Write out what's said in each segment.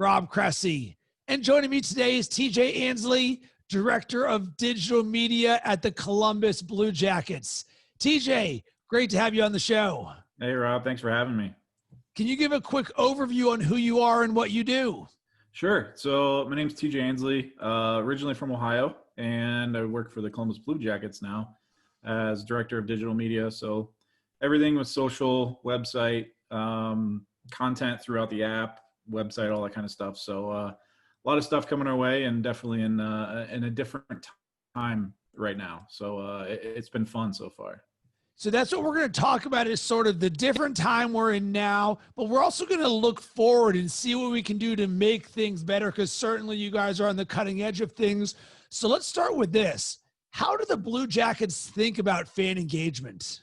Rob Cressy. And joining me today is TJ Ansley, Director of Digital Media at the Columbus Blue Jackets. TJ, great to have you on the show. Hey, Rob. Thanks for having me. Can you give a quick overview on who you are and what you do? Sure. So my name's TJ Ansley, originally from Ohio, and I work for the Columbus Blue Jackets now as Director of Digital Media. So everything with social, website, content throughout the app, website, all that kind of stuff. So a lot of stuff coming our way, and definitely in a different time right now. So it's been fun so far. So that's what we're going to talk about, is sort of the different time we're in now, but we're also going to look forward and see what we can do to make things better, because certainly you guys are on the cutting edge of things. So let's start with this. How do the Blue Jackets think about fan engagement?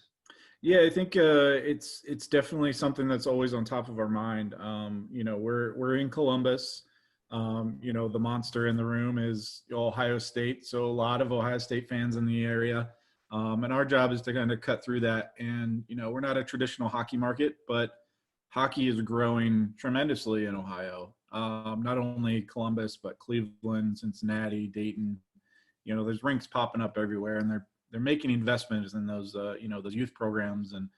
Yeah, I think it's definitely something that's always on top of our mind. We're in Columbus. The monster in the room is Ohio State, so a lot of Ohio State fans in the area. And our job is to kind of cut through that. And, we're not a traditional hockey market, but hockey is growing tremendously in Ohio. Not only Columbus, but Cleveland, Cincinnati, Dayton. There's rinks popping up everywhere, and they're making investments in those, those youth programs and,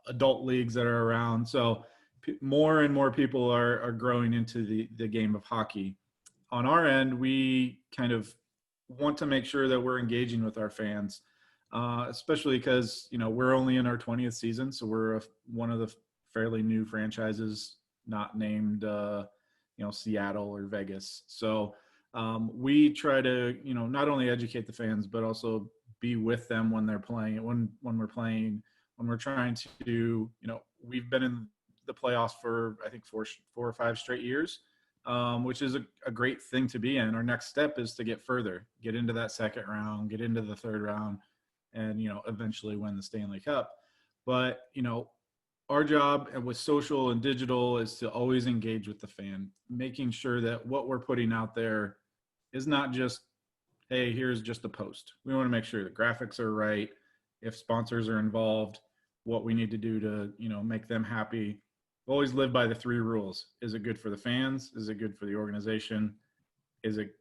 adult leagues that are around. So more and more people are growing into the game of hockey. On our end, we kind of want to make sure that we're engaging with our fans, especially because we're only in our 20th season, so we're one of the fairly new franchises, not named Seattle or Vegas. So we try to not only educate the fans, but also be with them when they're playing, when we're playing, when we're trying to we've been in the playoffs for I think four or five straight years. Which is a great thing to be in. Our next step is to get further, get into that second round, get into the third round, and, eventually win the Stanley Cup. But, our job with social and digital is to always engage with the fan, making sure that what we're putting out there is not just, hey, here's just a post. We want to make sure the graphics are right. If sponsors are involved, what we need to do to, make them happy. Always live by the three rules. Is it good for the fans? Is it good for the organization? Is it,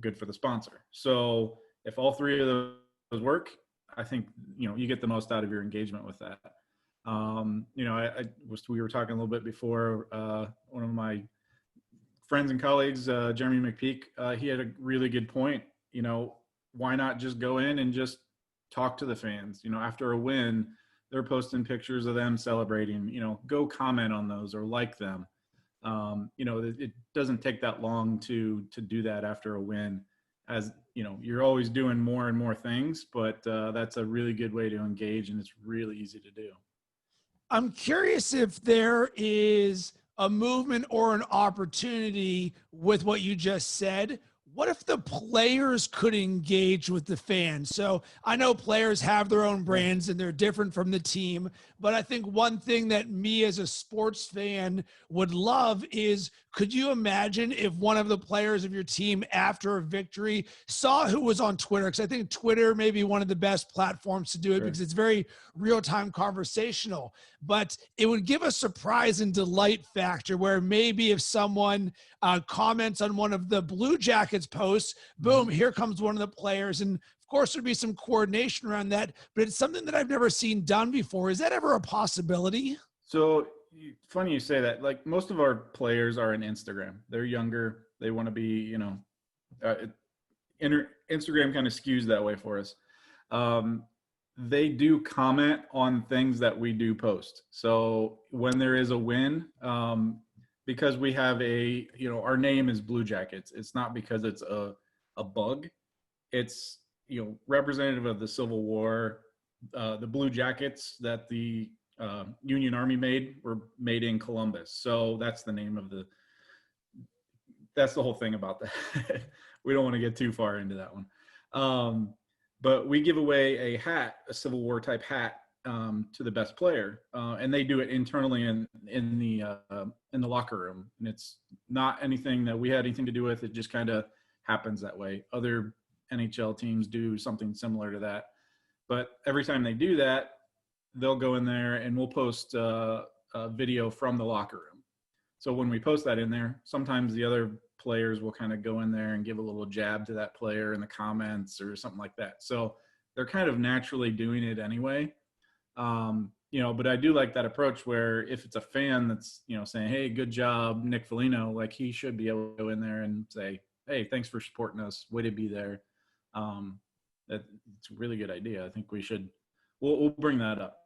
good for the sponsor? So if all three of those work, I think, you get the most out of your engagement with that. We were talking a little bit before, one of my friends and colleagues, Jeremy McPeak, he had a really good point. Why not just go in and just talk to the fans? After a win, they're posting pictures of them celebrating, go comment on those or like them. It doesn't take that long to do that after a win, as you're always doing more and more things, but that's a really good way to engage, and it's really easy to do. I'm curious if there is a movement or an opportunity with what you just said. What if the players could engage with the fans? So I know players have their own brands and they're different from the team, but I think one thing that me as a sports fan would love is, could you imagine if one of the players of your team after a victory saw who was on Twitter? Because I think Twitter may be one of the best platforms to do it, because it's very real-time conversational, but it would give a surprise and delight factor where maybe if someone comments on one of the Blue Jackets posts, boom, here comes one of the players. And of course there'd be some coordination around that, but it's something that I've never seen done before. Is that ever a possibility? So funny you say that. Like, most of our players are on Instagram. They're younger. They want to be, Instagram kind of skews that way for us. They do comment on things that we do post. So when there is a win, because we have our name is Blue Jackets. It's not because it's a bug. It's, representative of the Civil War. The Blue Jackets that the Union Army made were made in Columbus. So that's the name of that's the whole thing about that. We don't want to get too far into that one. But we give away a hat, a Civil War type hat, to the best player, and they do it internally in the locker room, and it's not anything that we had anything to do with. It just kind of happens that way. Other NHL teams do something similar to that, but every time they do that, they'll go in there and we'll post a video from the locker room. So when we post that in there, sometimes the other players will kind of go in there and give a little jab to that player in the comments or something like that. So they're kind of naturally doing it anyway. But I do like that approach where if it's a fan that's, saying, hey, good job, Nick Foligno, like he should be able to go in there and say, hey, thanks for supporting us. Way to be there. It's a really good idea. I think we'll bring that up.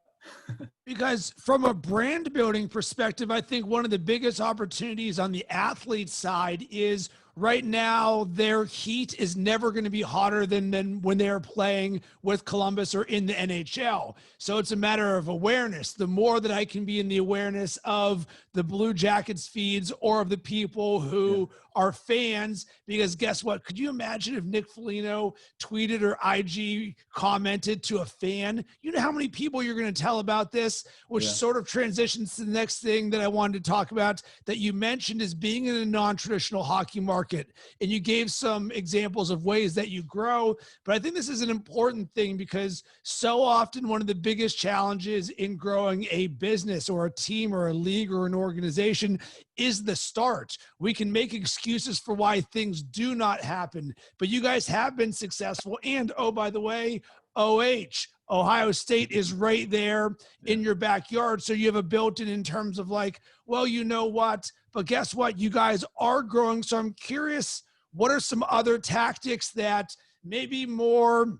Because from a brand building perspective, I think one of the biggest opportunities on the athlete side is right now their heat is never going to be hotter than when they're playing with Columbus or in the NHL. So it's a matter of awareness. The more that I can be in the awareness of the Blue Jackets feeds or of the people who are fans, because guess what? Could you imagine if Nick Foligno tweeted or IG commented to a fan? You know how many people you're going to tell about this, which sort of transitions to the next thing that I wanted to talk about that you mentioned is being in a non-traditional hockey market. And you gave some examples of ways that you grow, but I think this is an important thing because so often one of the biggest challenges in growing a business or a team or a league or an organization is the start. We can make excuses for why things do not happen, but you guys have been successful. And oh, by the way, Ohio State is right there in your backyard. So you have a built-in in terms of like, well, you know what, but guess what? You guys are growing. So I'm curious, what are some other tactics that maybe more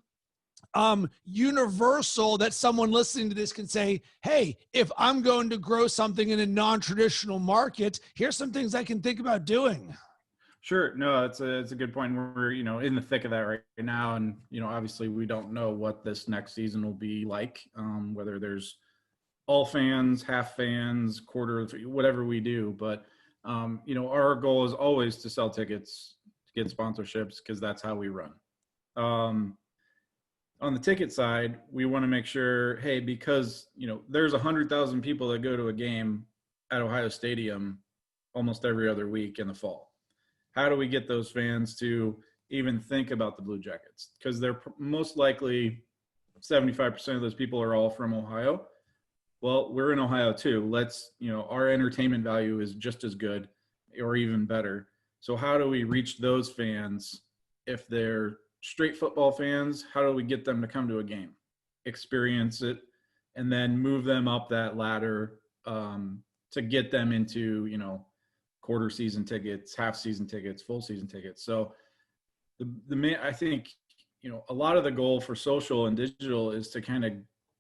universal that someone listening to this can say, hey, if I'm going to grow something in a non-traditional market, here's some things I can think about doing. Sure. No, it's a good point. We're, in the thick of that right now. And, obviously we don't know what this next season will be like, whether there's all fans, half fans, quarter, whatever we do. But, our goal is always to sell tickets, to get sponsorships, because that's how we run. On the ticket side, we want to make sure, hey, because, there's 100,000 people that go to a game at Ohio Stadium almost every other week in the fall. How do we get those fans to even think about the Blue Jackets? Because they're most likely 75% of those people are all from Ohio. Well, we're in Ohio too. Our entertainment value is just as good or even better. So how do we reach those fans if they're straight football fans? How do we get them to come to a game, experience it, and then move them up that ladder to get them into, quarter season tickets, half season tickets, full season tickets. So I think, a lot of the goal for social and digital is to kind of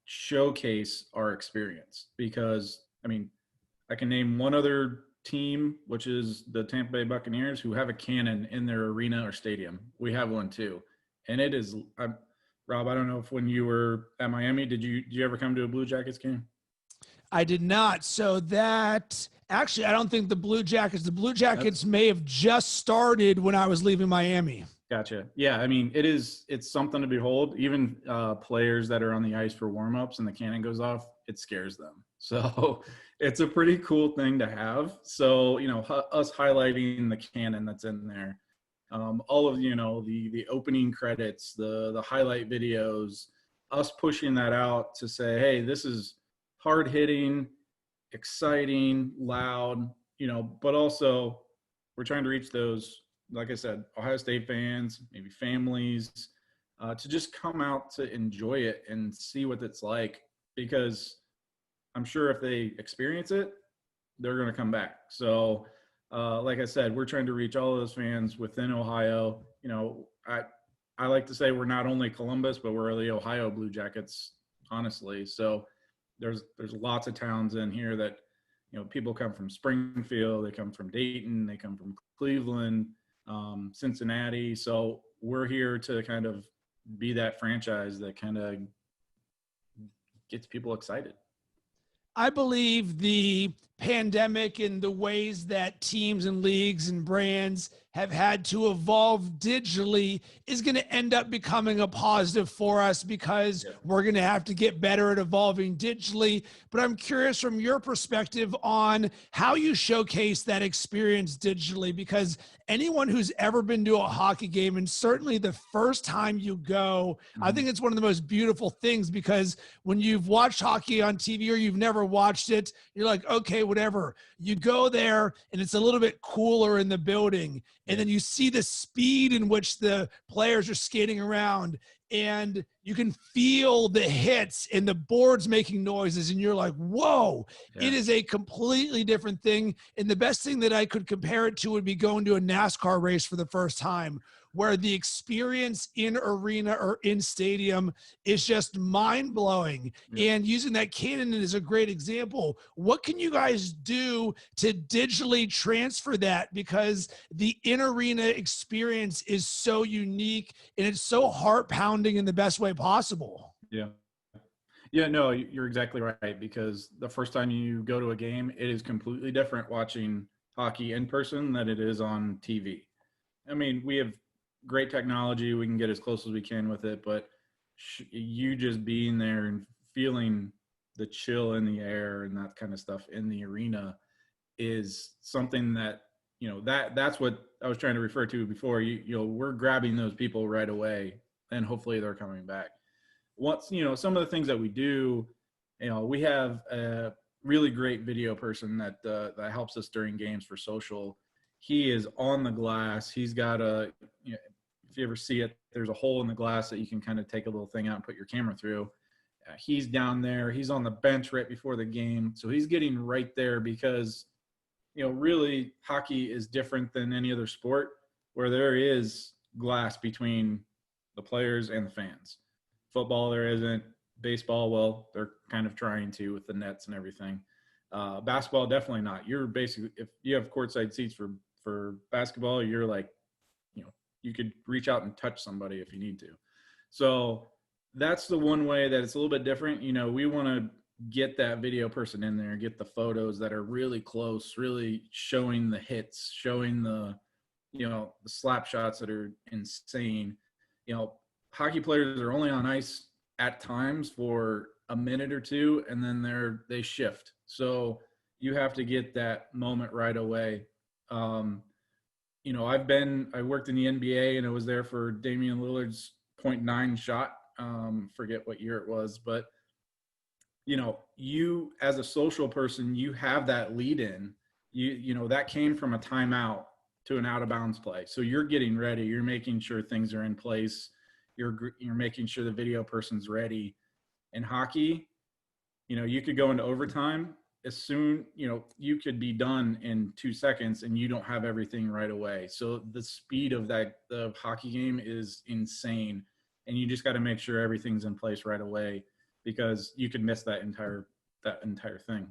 showcase our experience, because I can name one other team, which is the Tampa Bay Buccaneers, who have a cannon in their arena or stadium. We have one too. And it is, Rob, I don't know if when you were at Miami, did you ever come to a Blue Jackets game? I did not. So that actually, I don't think the Blue Jackets may have just started when I was leaving Miami. Gotcha. Yeah. It's something to behold. Even players that are on the ice for warmups and the cannon goes off, it scares them. So it's a pretty cool thing to have. So, us highlighting the cannon that's in there, all of, the opening credits, the highlight videos, us pushing that out to say, hey, this is hard hitting, exciting, loud, but also we're trying to reach those, like I said, Ohio State fans, maybe families, to just come out to enjoy it and see what it's like, because I'm sure if they experience it, they're going to come back. So, like I said, we're trying to reach all of those fans within Ohio. I like to say we're not only Columbus, but we're the Ohio Blue Jackets, honestly. So there's lots of towns in here that, people come from Springfield, they come from Dayton, they come from Cleveland, Cincinnati. So we're here to kind of be that franchise that kind of gets people excited. I believe the pandemic and the ways that teams and leagues and brands have had to evolve digitally is going to end up becoming a positive for us, because we're going to have to get better at evolving digitally. But I'm curious from your perspective on how you showcase that experience digitally, because anyone who's ever been to a hockey game, and certainly the first time you go, I think it's one of the most beautiful things, because when you've watched hockey on TV or you've never watched it, you're like, okay, whatever. You go there and it's a little bit cooler in the building. And then you see the speed in which the players are skating around, and you can feel the hits and the boards making noises. And you're like, whoa, it is a completely different thing. And the best thing that I could compare it to would be going to a NASCAR race for the first time, where the experience in arena or in stadium is just mind-blowing. And using that cannon is a great example. What can you guys do to digitally transfer that? Because the in-arena experience is so unique and it's so heart-pounding in the best way possible. Yeah, no, you're exactly right, because the first time you go to a game, it is completely different watching hockey in person than it is on TV. I mean, we have great technology. We can get as close as we can with it, but you just being there and feeling the chill in the air and that kind of stuff in the arena is something that, that's what I was trying to refer to before. We're grabbing those people right away, and hopefully they're coming back. Once, some of the things that we do, we have a really great video person that helps us during games for social. He is on the glass. He's got if you ever see it, there's a hole in the glass that you can kind of take a little thing out and put your camera through. He's down there. He's on the bench right before the game. So he's getting right there because, really hockey is different than any other sport where there is glass between the players and the fans. Football, there isn't. Baseball, well, they're kind of trying to with the nets and everything. Basketball, definitely not. You're basically, if you have courtside seats for basketball, you're like, you could reach out and touch somebody if you need to. So that's the one way that it's a little bit different. We want to get that video person in there, get the photos that are really close, really showing the hits, showing the slap shots that are insane. Hockey players are only on ice at times for a minute or two, and then they shift. So you have to get that moment right away. I worked in the NBA, and I was there for Damian Lillard's .9 shot. Forget what year it was, but you as a social person, you have that lead in, that came from a timeout to an out of bounds play. So you're getting ready, you're making sure things are in place. You're making sure the video person's ready. In hockey, you could go into overtime. As soon, you could be done in 2 seconds and you don't have everything right away. So the speed of the hockey game is insane. And you just got to make sure everything's in place right away, because you could miss that entire thing.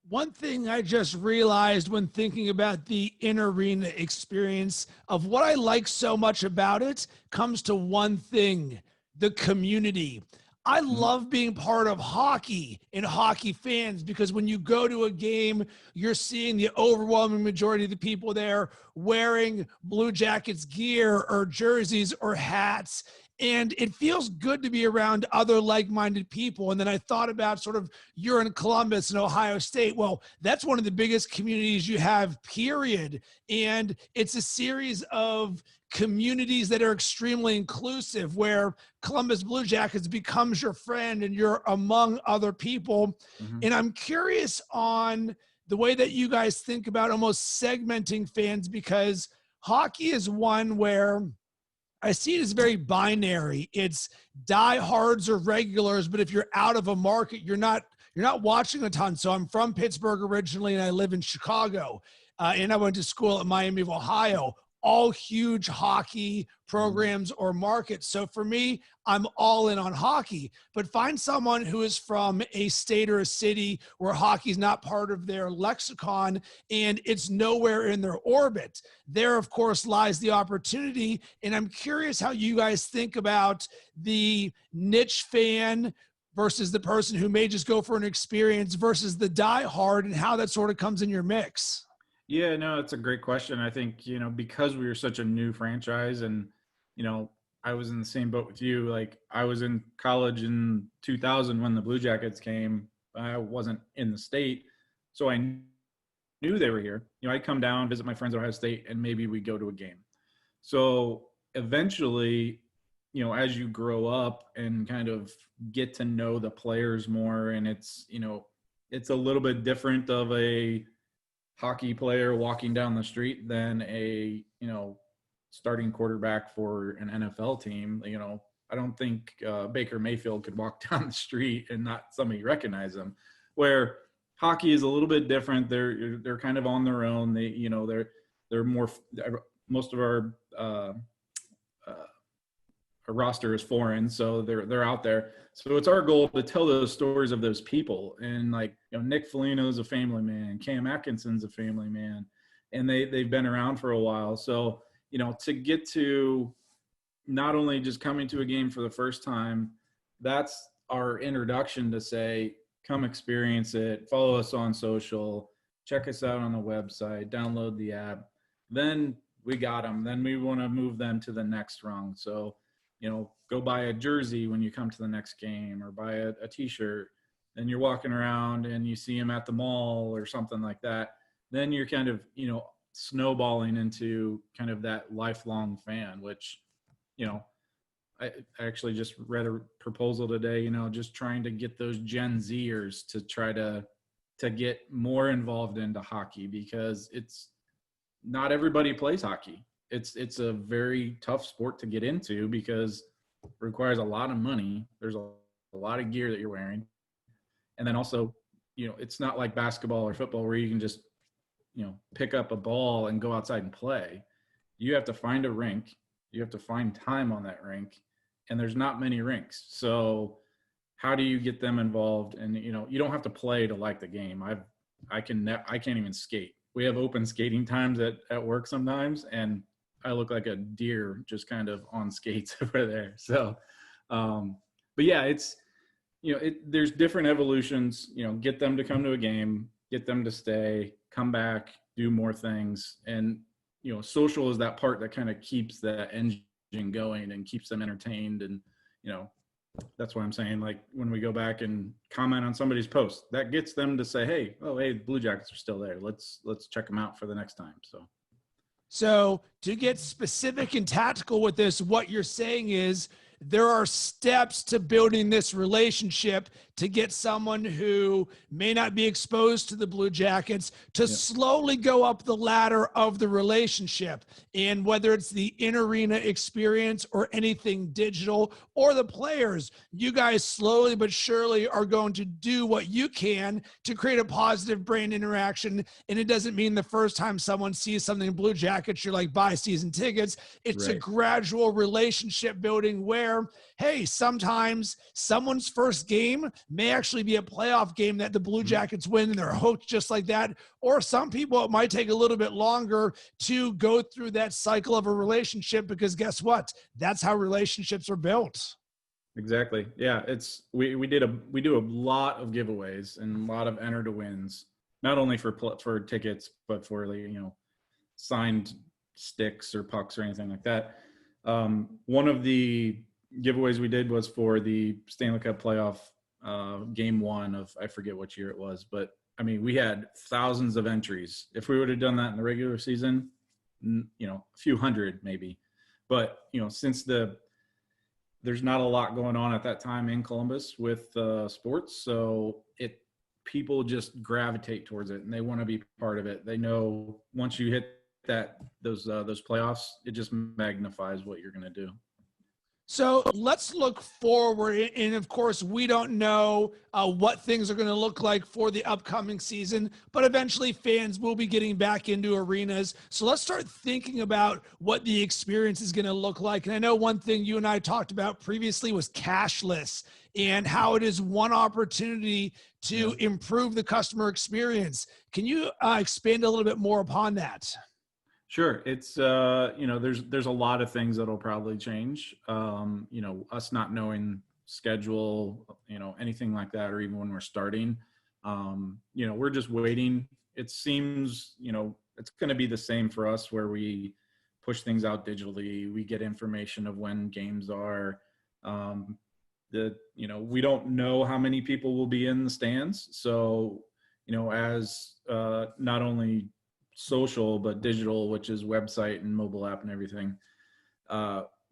One thing I just realized when thinking about the in-arena experience of what I like so much about it comes to one thing: the community. I love being part of hockey and hockey fans, because when you go to a game, you're seeing the overwhelming majority of the people there wearing Blue Jackets gear or jerseys or hats. And it feels good to be around other like-minded people. And then I thought about sort of, you're in Columbus and Ohio State. Well, that's one of the biggest communities you have, period. And it's a series of communities that are extremely inclusive, where Columbus Blue Jackets becomes your friend and you're among other people. And I'm curious on the way that you guys think about almost segmenting fans, because hockey is one where I see it as very binary. It's diehards or regulars, but if you're out of a market, you're not watching a ton. So I'm from Pittsburgh originally, and I live in Chicago, and I went to school at Miami of Ohio. All huge hockey programs or markets. So for me, I'm all in on hockey. But find someone who is from a state or a city where hockey's not part of their lexicon and it's nowhere in their orbit. There, of course, lies the opportunity. And I'm curious how you guys think about the niche fan versus the person who may just go for an experience versus the diehard, and how that sort of comes in your mix. Yeah, no, it's a great question. I think, because we were such a new franchise, and, I was in the same boat with you. Like, I was in college in 2000 when the Blue Jackets came. I wasn't in the state, so I knew they were here. I'd come down, visit my friends at Ohio State, and maybe we'd go to a game. So eventually, as you grow up and kind of get to know the players more, and it's, it's a little bit different of a hockey player walking down the street than a, starting quarterback for an NFL team. I don't think Baker Mayfield could walk down the street and not somebody recognize him. Where hockey is a little bit different. They're kind of on their own. They're more. Most of our roster is foreign, so they're out there. So it's our goal to tell those stories of those people. And Nick Foligno's a family man, Cam Atkinson's a family man, and they've been around for a while. So to get to not only just coming to a game for the first time, that's our introduction to say, come experience it, follow us on social, check us out on the website, download the app. Then we got them. Then we want to move them to the next rung. So, go buy a jersey when you come to the next game, or buy a t-shirt, and you're walking around and you see them at the mall or something like that. Then you're kind of, snowballing into kind of that lifelong fan, which, I actually just read a proposal today, just trying to get those Gen Zers to try to get more involved into hockey, because it's not everybody plays hockey. It's a very tough sport to get into because it requires a lot of money. There's a lot of gear that you're wearing. And then also, it's not like basketball or football where you can just, pick up a ball and go outside and play. You have to find a rink. You have to find time on that rink. And there's not many rinks. So how do you get them involved? And, you don't have to play to like the game. I can't even skate. We have open skating times at work sometimes, and I look like a deer just kind of on skates over there. So, but yeah, it's, there's different evolutions, get them to come to a game, get them to stay, come back, do more things. And, social is that part that kind of keeps that engine going and keeps them entertained. And, that's why I'm saying, when we go back and comment on somebody's post, that gets them to say, hey, the Blue Jackets are still there. Let's check them out for the next time. So to get specific and tactical with this, what you're saying is there are steps to building this relationship to get someone who may not be exposed to the Blue Jackets to slowly go up the ladder of the relationship. And whether it's the in-arena experience or anything digital or the players, you guys slowly but surely are going to do what you can to create a positive brand interaction. And it doesn't mean the first time someone sees something in Blue Jackets, you're like, buy season tickets. It's a gradual relationship building where, hey, sometimes someone's first game may actually be a playoff game that the Blue Jackets win and they're hooked just like that. Or some people, it might take a little bit longer to go through that cycle of a relationship, because guess what? That's how relationships are built. Exactly. Yeah. We do a lot of giveaways and a lot of enter to wins, not only for tickets, but for signed sticks or pucks or anything like that. One of the giveaways we did was for the Stanley Cup playoff game one of, I forget what year it was, but I mean, we had thousands of entries. If we would have done that in the regular season, a few hundred maybe, but since there's not a lot going on at that time in Columbus with sports, so people just gravitate towards it and they want to be part of it. They know once you hit those playoffs, it just magnifies what you're going to do. So let's look forward. And of course, we don't know what things are going to look like for the upcoming season, but eventually fans will be getting back into arenas. So let's start thinking about what the experience is going to look like. And I know one thing you and I talked about previously was cashless and how it is one opportunity to improve the customer experience. Can you expand a little bit more upon that? Sure. It's, there's a lot of things that'll probably change. Us not knowing schedule, anything like that, or even when we're starting, we're just waiting. It seems, it's going to be the same for us where we push things out digitally. We get information of when games are, we don't know how many people will be in the stands. So, as not only social but digital, which is website and mobile app and everything,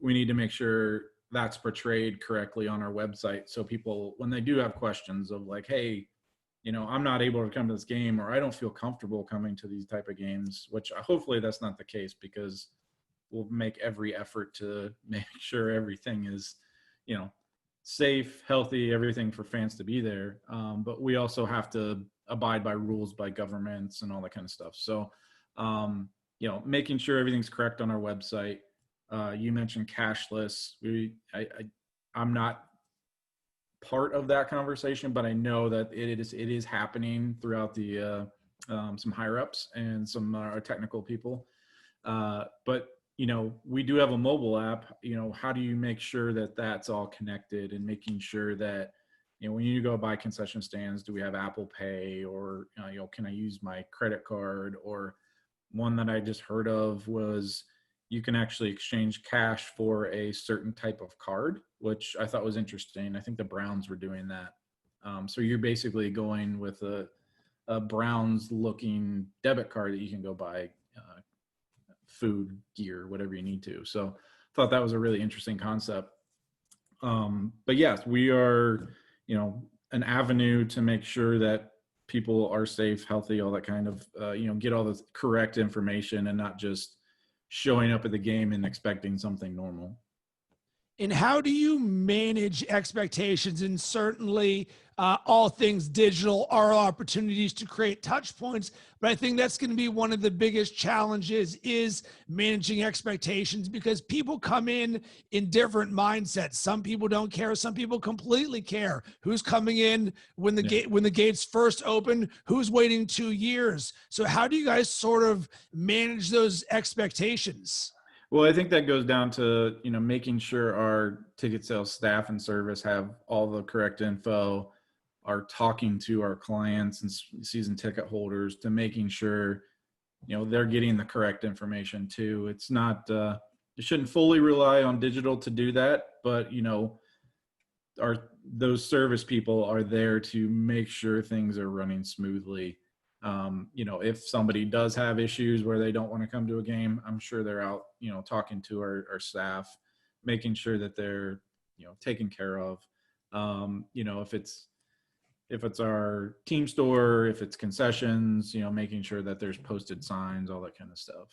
we need to make sure that's portrayed correctly on our website, so people, when they do have questions of like, hey, I'm not able to come to this game, or I don't feel comfortable coming to these type of games, which hopefully that's not the case, because we'll make every effort to make sure everything is, safe, healthy, everything for fans to be there. But we also have to abide by rules by governments and all that kind of stuff. So, making sure everything's correct on our website. You mentioned cashless. I'm not part of that conversation, but I know that it is happening throughout the some higher ups and some our technical people. But we do have a mobile app. How do you make sure that that's all connected, and making sure that when you go buy concession stands, do we have Apple Pay, or can I use my credit card? Or one that I just heard of was you can actually exchange cash for a certain type of card, which I thought was interesting. I think the Browns were doing that. So you're basically going with a Browns looking debit card that you can go buy food, gear, whatever you need to. So I thought that was a really interesting concept. But yes, we are, an avenue to make sure that people are safe, healthy, all that kind of, get all the correct information, and not just showing up at the game and expecting something normal. And how do you manage expectations? And certainly all things digital are opportunities to create touch points. But I think that's going to be one of the biggest challenges, is managing expectations, because people come in different mindsets. Some people don't care. Some people completely care. Who's coming in when the gates first open? Who's waiting 2 years? So how do you guys sort of manage those expectations? Well, I think that goes down to, making sure our ticket sales staff and service have all the correct info, are talking to our clients and season ticket holders to making sure, they're getting the correct information too. It's not, you shouldn't fully rely on digital to do that, but, those service people are there to make sure things are running smoothly. If somebody does have issues where they don't want to come to a game, I'm sure they're out, talking to our staff, making sure that they're, taken care of. If it's our team store, if it's concessions, making sure that there's posted signs, all that kind of stuff.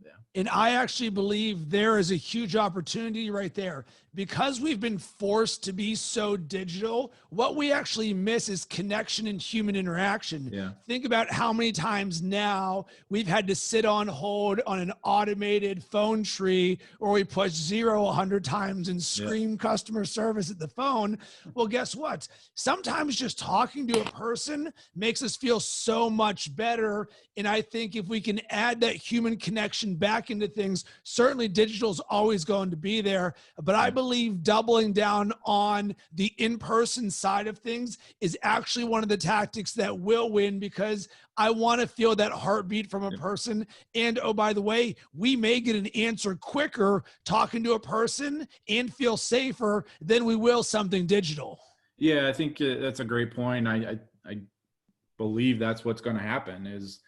Yeah. And I actually believe there is a huge opportunity right there, because we've been forced to be so digital. What we actually miss is connection and human interaction. Yeah. Think about how many times now we've had to sit on hold on an automated phone tree, or we push 0 100 times and scream customer service at the phone. Well, guess what? Sometimes just talking to a person makes us feel so much better. And I think if we can add that human connection back into things, certainly digital is always going to be there. But I believe doubling down on the in-person side of things is actually one of the tactics that will win, because I want to feel that heartbeat from a person. And oh, by the way, we may get an answer quicker talking to a person and feel safer than we will something digital. Yeah, I think that's a great point. I believe that's what's going to happen is,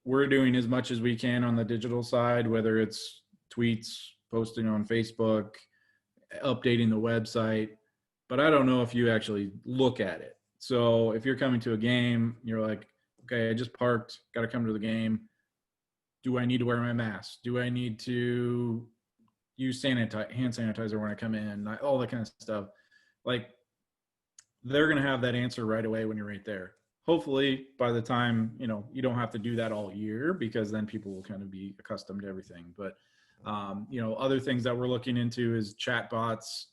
we're doing as much as we can on the digital side, whether it's tweets, posting on Facebook, updating the website, but I don't know if you actually look at it. So if you're coming to a game, you're like, okay, I just parked, got to come to the game. Do I need to wear my mask? Do I need to use hand sanitizer when I come in? All that kind of stuff. Like, they're going to have that answer right away when you're right there. Hopefully by the time, you don't have to do that all year, because then people will kind of be accustomed to everything. But, other things that we're looking into is chat bots.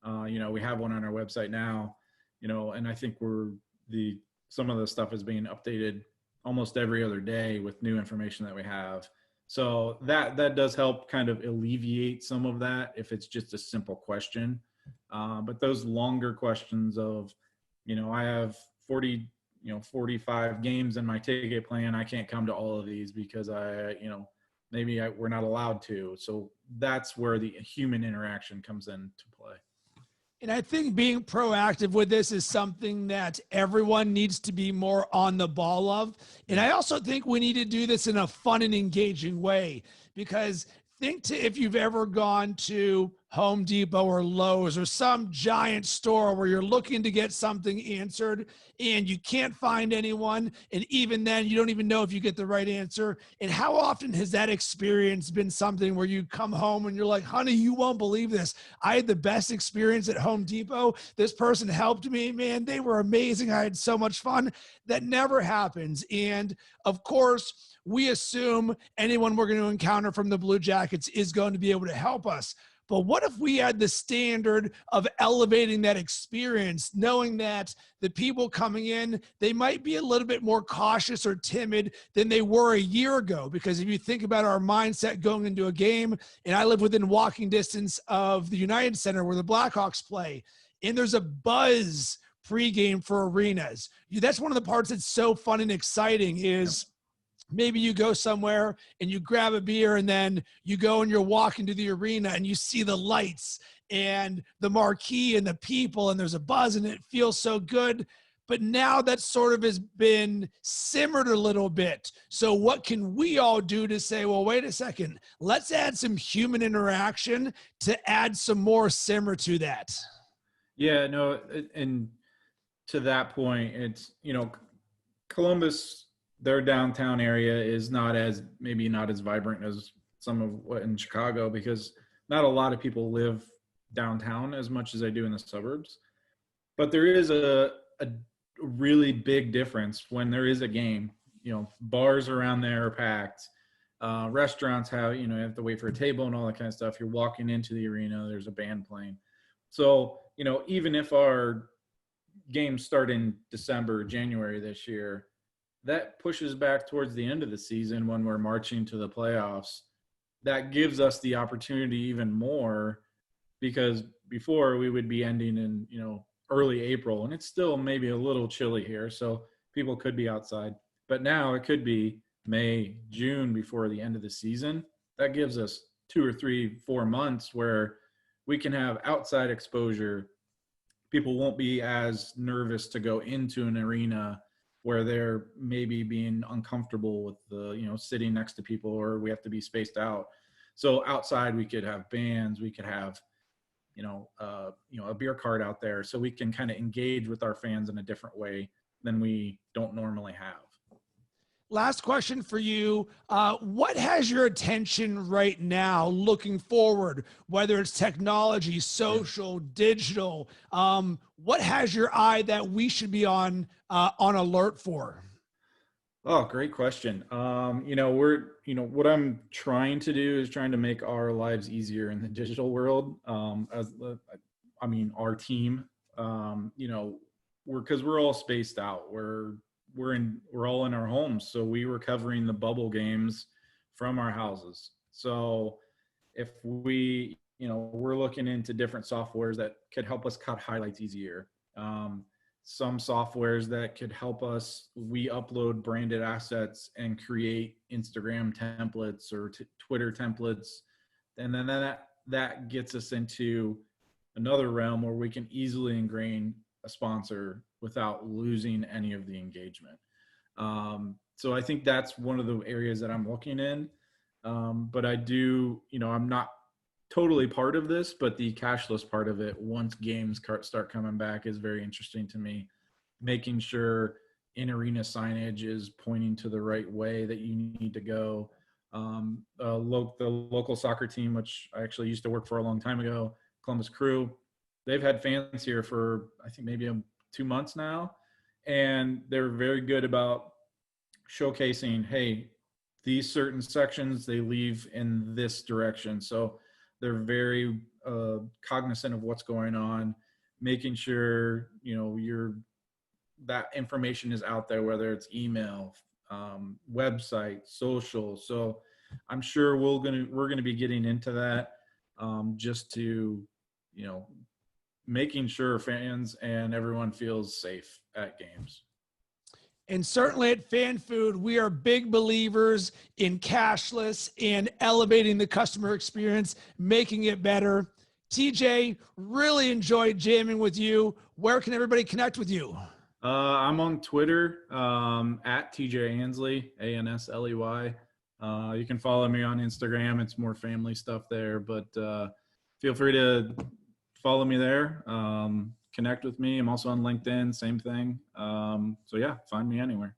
We have one on our website now, and I think some of the stuff is being updated almost every other day with new information that we have. So that does help kind of alleviate some of that if it's just a simple question. But those longer questions of, I have 45 games in my ticket plan. I can't come to all of these because we're not allowed to. So that's where the human interaction comes into play. And I think being proactive with this is something that everyone needs to be more on the ball of. And I also think we need to do this in a fun and engaging way, because if you've ever gone to Home Depot or Lowe's or some giant store where you're looking to get something answered and you can't find anyone. And even then, you don't even know if you get the right answer. And how often has that experience been something where you come home and you're like, honey, you won't believe this. I had the best experience at Home Depot. This person helped me, man. They were amazing. I had so much fun. That never happens. And of course, we assume anyone we're going to encounter from the Blue Jackets is going to be able to help us. But what if we had the standard of elevating that experience, knowing that the people coming in, they might be a little bit more cautious or timid than they were a year ago? Because if you think about our mindset going into a game, and I live within walking distance of the United Center where the Blackhawks play, and there's a buzz pregame for arenas. That's one of the parts that's so fun and exciting is maybe you go somewhere and you grab a beer and then you go and you're walking to the arena and you see the lights and the marquee and the people and there's a buzz and it feels so good. But now that sort of has been simmered a little bit. So what can we all do to say, well, wait a second, let's add some human interaction to add some more simmer to that? Yeah, no, and to that point, it's, Columbus, their downtown area is maybe not as vibrant as some of what in Chicago, because not a lot of people live downtown as much as they do in the suburbs. But there is a really big difference when there is a game. Bars around there are packed. Restaurants have, you have to wait for a table and all that kind of stuff. You're walking into the arena, there's a band playing. So, even if our games start in December, January this year, that pushes back towards the end of the season when we're marching to the playoffs. That gives us the opportunity even more, because before we would be ending in, early April, and it's still maybe a little chilly here, so people could be outside. But now it could be May, June before the end of the season. That gives us 2 or 3, 4 months where we can have outside exposure. People won't be as nervous to go into an arena where they're maybe being uncomfortable with the, sitting next to people, or we have to be spaced out. So outside we could have bands, we could have, a beer cart out there, so we can kind of engage with our fans in a different way than we don't normally have. Last question for you. What has your attention right now looking forward, whether it's technology, social, digital? What has your eye that we should be on alert for? Oh, great question. What I'm trying to do is trying to make our lives easier in the digital world. Our team, because we're all spaced out. We're all in our homes. So we were covering the bubble games from our houses. So if we're looking into different softwares that could help us cut highlights easier. Some softwares that could help us, we upload branded assets and create Instagram templates or Twitter templates. And then that gets us into another realm where we can easily ingrain a sponsor without losing any of the engagement. So I think that's one of the areas that I'm looking in. But I do, I'm not totally part of this, but the cashless part of it, once games start coming back, is very interesting to me. Making sure in-arena signage is pointing to the right way that you need to go. The local soccer team, which I actually used to work for a long time ago, Columbus Crew, they've had fans here for, I think, maybe 2 months now. And they're very good about showcasing, hey, these certain sections, they leave in this direction. So they're very cognizant of what's going on, making sure, that information is out there, whether it's email, website, social. So I'm sure we're gonna be getting into that, just to, making sure fans and everyone feels safe at games. And certainly at FanFood, we are big believers in cashless and elevating the customer experience, making it better. TJ, really enjoyed jamming with you. Where can everybody connect with you? I'm on Twitter, at TJ Ansley, Ansley. You can follow me on Instagram. It's more family stuff there, but feel free to follow me there. Connect with me. I'm also on LinkedIn, same thing. So yeah, find me anywhere.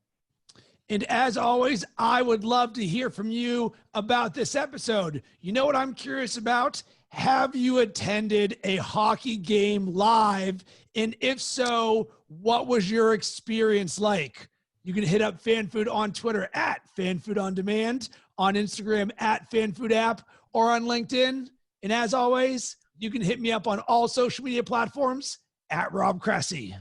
And as always, I would love to hear from you about this episode. You know what I'm curious about? Have you attended a hockey game live? And if so, what was your experience like? You can hit up FanFood on Twitter at FanFood On Demand, on Instagram at FanFood App, or on LinkedIn. And as always, you can hit me up on all social media platforms at Rob Cressy.